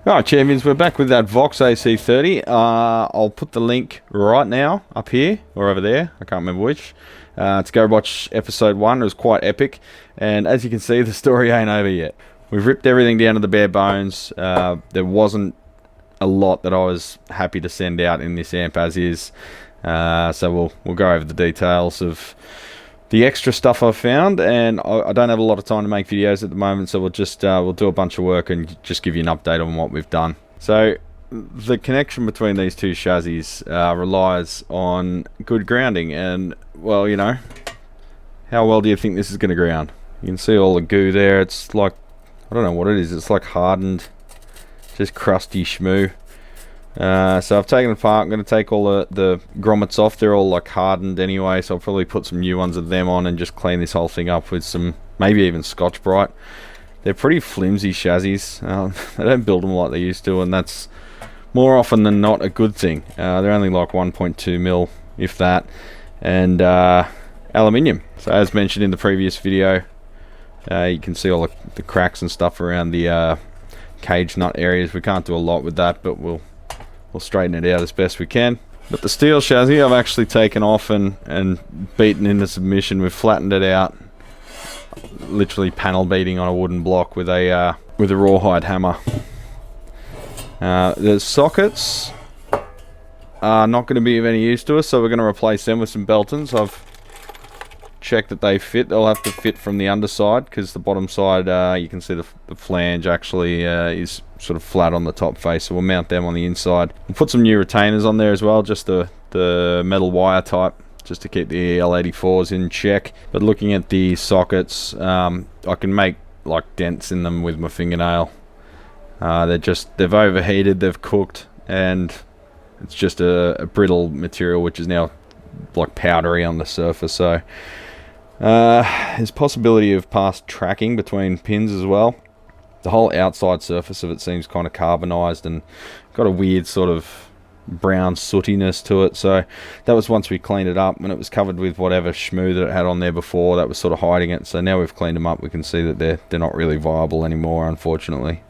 Alright champions, we're back with that Vox AC30. I'll put the link right now up here or over there, I can't remember which, to go watch episode 1. It was quite epic, and as you can see the story ain't over yet. We've ripped everything down to the bare bones. There wasn't a lot that I was happy to send out in this amp as is, so we'll go over the details of the extra stuff I've found, and I don't have a lot of time to make videos at the moment, so we'll just we'll do a bunch of work and just give you an update on what we've done. So the connection between these two chassis relies on good grounding, and well, you know, how well do you think this is going to ground? You can see all the goo there. It's like, I don't know what it is, it's like hardened, just crusty schmoo. So I've taken it apart. I'm going to take all the grommets off. They're all like hardened anyway, so I'll probably put some new ones of them on and just clean this whole thing up with some, maybe even Scotch-Brite. They're pretty flimsy chassis. They don't build them like they used to, and that's more often than not a good thing. They're only like 1.2 mil, if that, and aluminium. So as mentioned in the previous video, you can see all the cracks and stuff around the cage nut areas. We can't do a lot with that, but we'll straighten it out as best we can. But the steel chassis I've actually taken off and beaten into submission. We've flattened it out, literally panel beating on a wooden block with a rawhide hammer. The sockets are not going to be of any use to us, so we're going to replace them with some Beltons. I've checked that they fit. They'll have to fit from the underside, because the bottom side, you can see the flange actually is sort of flat on the top face, so we'll mount them on the inside. We'll put some new retainers on there as well, just the metal wire type, just to keep the L84s in check. But looking at the sockets, I can make like dents in them with my fingernail. They've overheated, they've cooked, and it's just a brittle material which is now like powdery on the surface. So there's possibility of past tracking between pins as well. The whole outside surface of it seems kind of carbonized and got a weird sort of brown sootiness to it. So that was once we cleaned it up, and it was covered with whatever schmoo that it had on there before that was sort of hiding it. So now we've cleaned them up, we can see that they're not really viable anymore, unfortunately.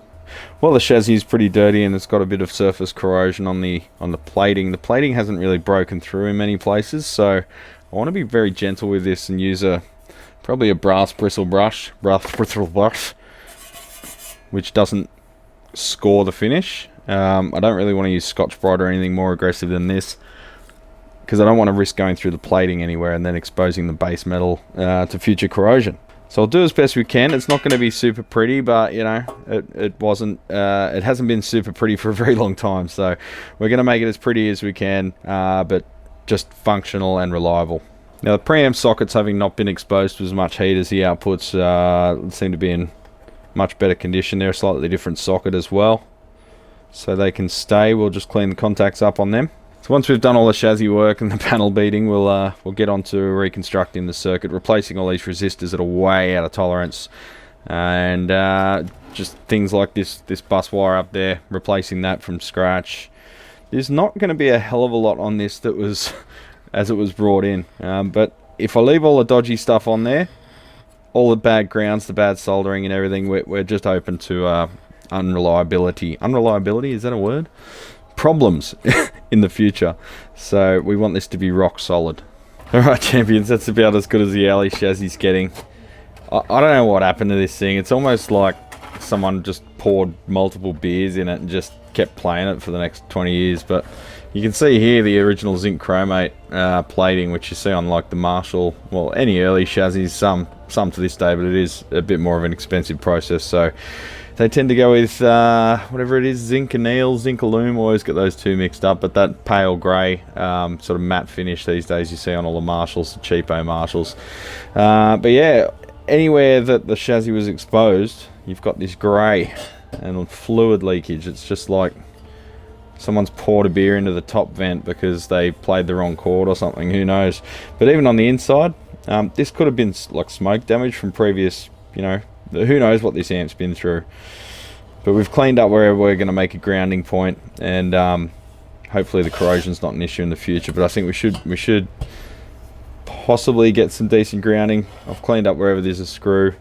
Well, the chassis is pretty dirty, and it's got a bit of surface corrosion on the plating. The plating hasn't really broken through in many places, so I want to be very gentle with this and use probably a brass bristle brush, which doesn't score the finish. I don't really want to use Scotch-Brite or anything more aggressive than this, because I don't want to risk going through the plating anywhere and then exposing the base metal to future corrosion. So I'll do as best we can. It's not going to be super pretty, but you know, it hasn't been super pretty for a very long time, so we're going to make it as pretty as we can, but just functional and reliable. Now the preamp sockets, having not been exposed to as much heat as the outputs, seem to be in much better condition. They're a slightly different socket as well, so they can stay. We'll just clean the contacts up on them. So once we've done all the chassis work and the panel beating, we'll get on to reconstructing the circuit, replacing all these resistors that are way out of tolerance, and just things like this bus wire up there, replacing that from scratch. There's not going to be a hell of a lot on this that was as it was brought in, but if I leave all the dodgy stuff on there, all the bad grounds, the bad soldering and everything, we're just open to unreliability, is that a word? Problems in the future. So we want this to be rock solid. Alright champions, that's about as good as the alley chassis is getting. I don't know what happened to this thing. It's almost like someone just poured multiple beers in it and just kept playing it for the next 20 years. But you can see here the original zinc chromate plating, which you see on like the Marshall, well, any early chassis, some to this day, but it is a bit more of an expensive process. So they tend to go with whatever it is, zinc anneal, zinc aluminum. Always get those two mixed up, but that pale grey sort of matte finish these days you see on all the Marshalls, the cheapo Marshalls. But yeah, anywhere that the chassis was exposed, you've got this grey and fluid leakage. It's just like someone's poured a beer into the top vent because they played the wrong chord or something, who knows. But even on the inside, this could have been like smoke damage from previous, you know, who knows what this amp's been through. But we've cleaned up wherever we're going to make a grounding point, and hopefully the corrosion's not an issue in the future. But I think we should possibly get some decent grounding. I've cleaned up wherever there's a screw.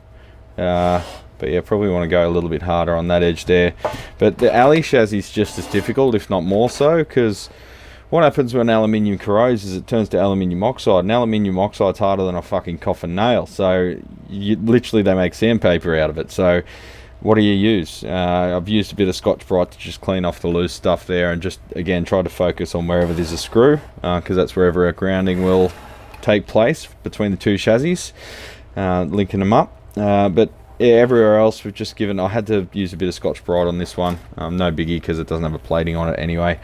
But yeah, probably want to go a little bit harder on that edge there. But the alley chassis is just as difficult, if not more so, because what happens when aluminium corrodes is it turns to aluminium oxide, and aluminium oxide's harder than a fucking coffin nail. So literally they make sandpaper out of it. So what do you use? I've used a bit of Scotch-Brite to just clean off the loose stuff there, and just again try to focus on wherever there's a screw, because that's wherever our grounding will take place between the two chassis, linking them up. But yeah, everywhere else we've just given, I had to use a bit of Scotch-Brite on this one, no biggie because it doesn't have a plating on it anyway.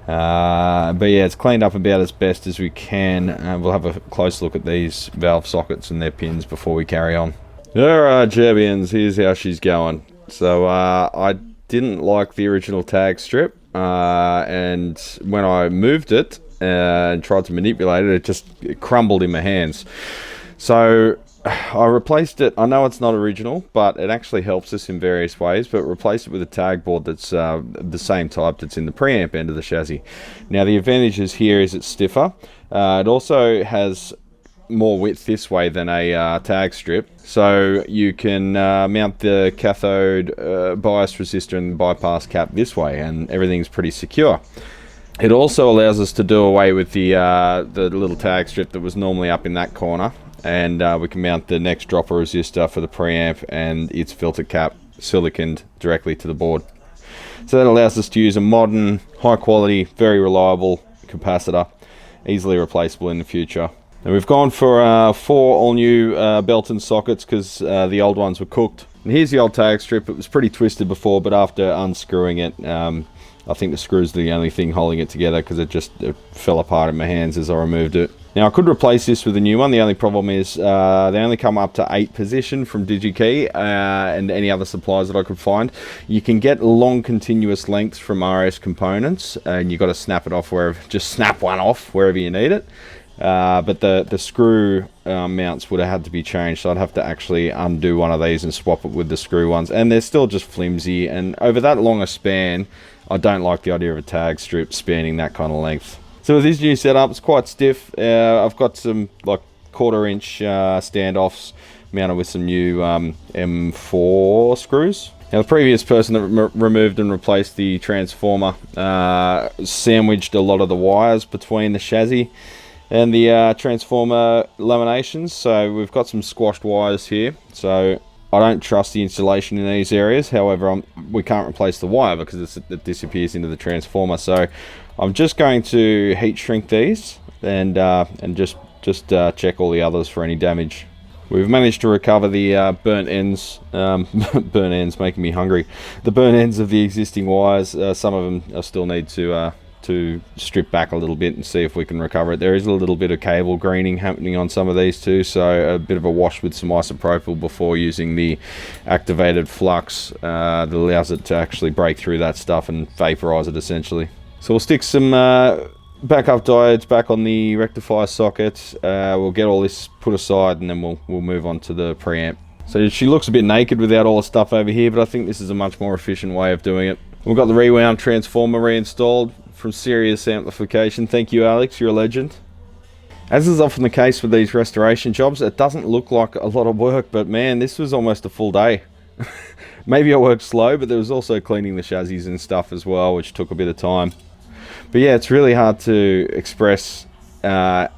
But yeah, it's cleaned up about as best as we can. We'll have a close look at these valve sockets and their pins before we carry on. Alright, champions, here's how she's going. So I didn't like the original tag strip, and when I moved it and tried to manipulate it, it just crumbled in my hands. So I replaced it. I know it's not original, but it actually helps us in various ways, but replaced it with a tag board that's the same type that's in the preamp end of the chassis. Now the advantages here is it's stiffer. It also has more width this way than a tag strip, so you can mount the cathode bias resistor and bypass cap this way, and everything's pretty secure. It also allows us to do away with the little tag strip that was normally up in that corner, and we can mount the next dropper resistor for the preamp and its filter cap siliconed directly to the board. So that allows us to use a modern, high quality, very reliable capacitor, easily replaceable in the future. And we've gone for 4 all new belt and sockets because the old ones were cooked. And here's the old tag strip. It was pretty twisted before, but after unscrewing it, I think the screws are the only thing holding it together, because it fell apart in my hands as I removed it. Now I could replace this with a new one. The only problem is they only come up to 8 position from DigiKey and any other suppliers that I could find. You can get long continuous lengths from RS Components, and you've got to snap it off wherever, just snap one off wherever you need it. But the screw mounts would have had to be changed, so I'd have to actually undo one of these and swap it with the screw ones, and they're still just flimsy, and over that long a span I don't like the idea of a tag strip spanning that kind of length. So with this new setup, it's quite stiff. I've got some like 1/4 inch standoffs mounted with some new M4 screws. Now the previous person that removed and replaced the transformer sandwiched a lot of the wires between the chassis and the transformer laminations, so we've got some squashed wires here. So I don't trust the installation in these areas. However, we can't replace the wire because it disappears into the transformer. So I'm just going to heat shrink these and just check all the others for any damage. We've managed to recover the burnt ends. Burnt ends making me hungry. The burnt ends of the existing wires. Some of them I still need to strip back a little bit and see if we can recover it. There is a little bit of cable greening happening on some of these too, so a bit of a wash with some isopropyl before using the activated flux that allows it to actually break through that stuff and vaporize it essentially. So we'll stick some backup diodes back on the rectifier socket. We'll get all this put aside, and then we'll move on to the preamp. So she looks a bit naked without all the stuff over here, but I think this is a much more efficient way of doing it. We've got the rewound transformer reinstalled from Serious Amplification. Thank you, Alex, you're a legend. As is often the case with these restoration jobs, it doesn't look like a lot of work, but man, this was almost a full day. Maybe I worked slow, but there was also cleaning the chassis and stuff as well, which took a bit of time. But yeah, it's really hard to express how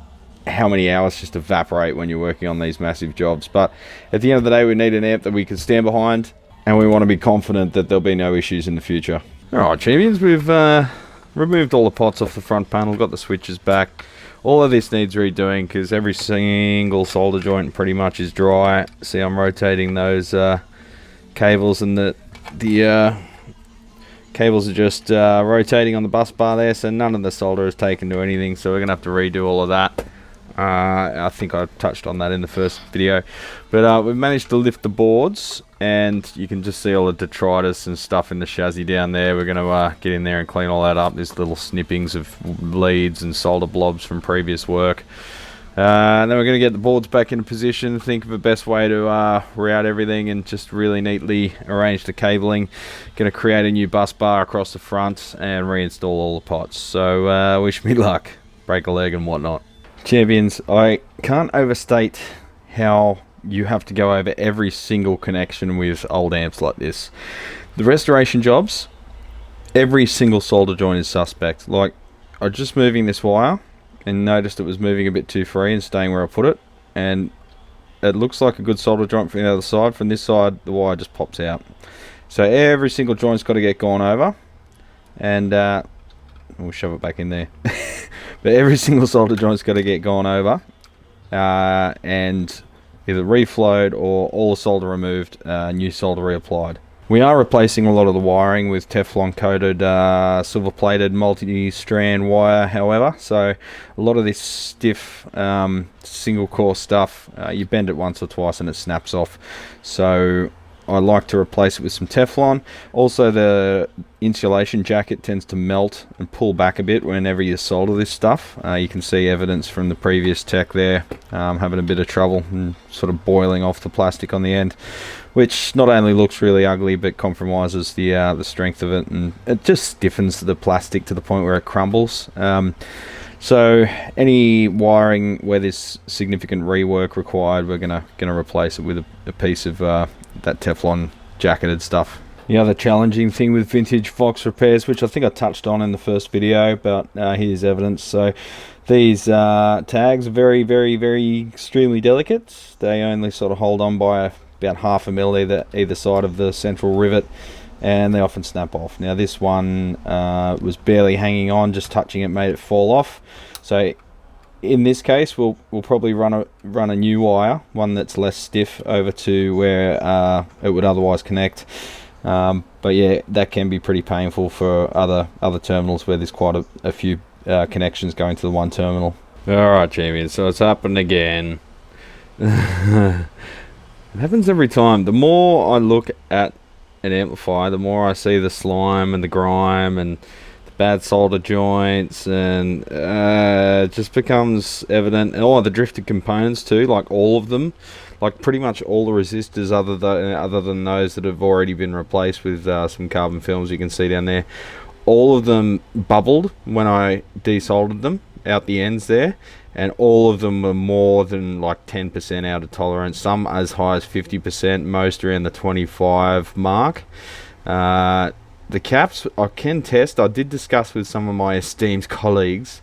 many hours just evaporate when you're working on these massive jobs. But at the end of the day, we need an amp that we can stand behind, and we want to be confident that there'll be no issues in the future. Alright, champions, we've removed all the pots off the front panel, got the switches back. All of this needs redoing because every single solder joint pretty much is dry. See, I'm rotating those cables, and the cables are just rotating on the bus bar there, so none of the solder is taken to anything, so we're going to have to redo all of that. I think I touched on that in the first video, but we've managed to lift the boards, and you can just see all the detritus and stuff in the chassis down there. We're going to get in there and clean all that up. There's little snippings of leads and solder blobs from previous work. And then we're going to get the boards back into position, think of the best way to route everything and just really neatly arrange the cabling. Going to create a new bus bar across the front and reinstall all the pots. So wish me luck, break a leg and whatnot. Champions, I can't overstate how you have to go over every single connection with old amps like this. The restoration jobs, every single solder joint is suspect. Like, I was just moving this wire and noticed it was moving a bit too free and staying where I put it, and it looks like a good solder joint from the other side. From this side, the wire just pops out. So every single joint's got to get gone over, and we'll shove it back in there. But every single solder joint's got to get gone over, and either reflowed or all the solder removed, new solder reapplied. We are replacing a lot of the wiring with Teflon coated silver plated multi-strand wire, however, so a lot of this stiff single core stuff, you bend it once or twice and it snaps off. So I like to replace it with some Teflon. Also, the insulation jacket tends to melt and pull back a bit whenever you solder this stuff. You can see evidence from the previous tech there, having a bit of trouble and sort of boiling off the plastic on the end, which not only looks really ugly but compromises the strength of it, and it just stiffens the plastic to the point where it crumbles. So any wiring where there's significant rework required, we're gonna replace it with a piece of that Teflon jacketed stuff. The other challenging thing with vintage Vox repairs, which I think I touched on in the first video, but here's evidence. So these tags are very, very, very extremely delicate. They only sort of hold on by about half a mil either side of the central rivet, and they often snap off. Now this one was barely hanging on, just touching it made it fall off. So in this case, we'll probably run a new wire, one that's less stiff, over to where it would otherwise connect. But yeah, that can be pretty painful for other terminals where there's quite a few connections going to the one terminal. Alright, champions, so it's happened again. It happens every time. The more I look at an amplifier, the more I see the slime and the grime and the bad solder joints, and it just becomes evident. Oh, the drifted components too, like all of them, like pretty much all the resistors other than those that have already been replaced with some carbon films you can see down there. All of them bubbled when I desoldered them out the ends there, and all of them were more than like 10% out of tolerance, some as high as 50%, most around the 25 mark. The caps I can test. I did discuss with some of my esteemed colleagues,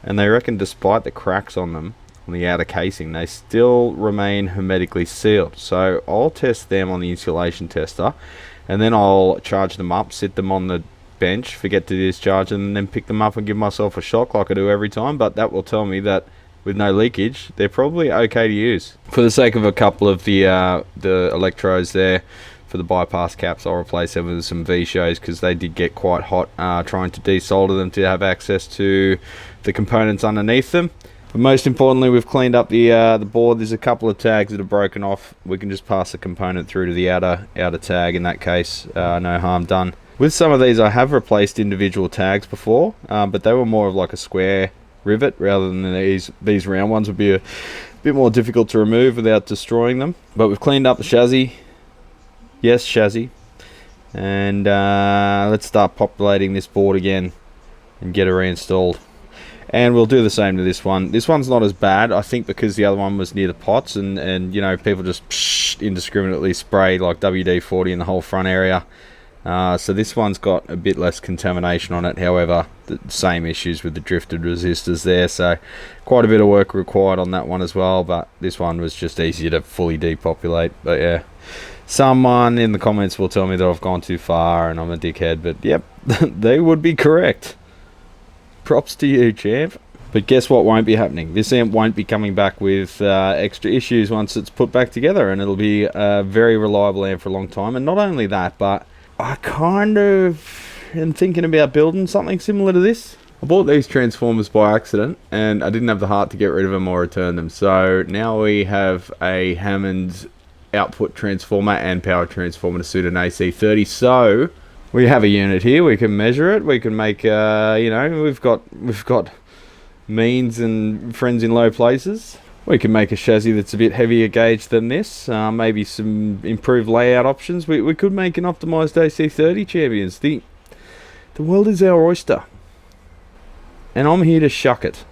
and they reckon despite the cracks on them, on the outer casing, they still remain hermetically sealed. So I'll test them on the insulation tester, and then I'll charge them up, sit them on the bench, forget to discharge them, and then pick them up and give myself a shock like I do every time. But that will tell me that with no leakage, they're probably okay to use. For the sake of a couple of the electrodes there for the bypass caps, I'll replace them with some V-shows because they did get quite hot trying to desolder them to have access to the components underneath them. But most importantly, we've cleaned up the board. There's a couple of tags that are broken off. We can just pass the component through to the outer tag. In that case, no harm done. With some of these, I have replaced individual tags before, but they were more of like a square rivet rather than these round ones. Would be a bit more difficult to remove without destroying them. But we've cleaned up the chassis. Yes, chassis. And let's start populating this board again and get it reinstalled. And we'll do the same to this one. This one's not as bad, I think, because the other one was near the pots, and you know, people just indiscriminately spray like WD-40 in the whole front area. So this one's got a bit less contamination on it. However, the same issues with the drifted resistors there, so quite a bit of work required on that one as well. But this one was just easier to fully depopulate. But yeah, someone in the comments will tell me that I've gone too far and I'm a dickhead, but yep, they would be correct. Props to you, champ. But guess what won't be happening? This amp won't be coming back with extra issues once it's put back together, and it'll be a very reliable amp for a long time. And not only that, but I kind of am thinking about building something similar to this. I bought these transformers by accident, and I didn't have the heart to get rid of them or return them. So now we have a Hammond output transformer and power transformer to suit an AC30. So we have a unit here. We can measure it. We can make, you know, we've got means and friends in low places. We can make a chassis that's a bit heavier gauge than this. Maybe some improved layout options. We could make an optimized AC30, champions. The world is our oyster, and I'm here to shuck it.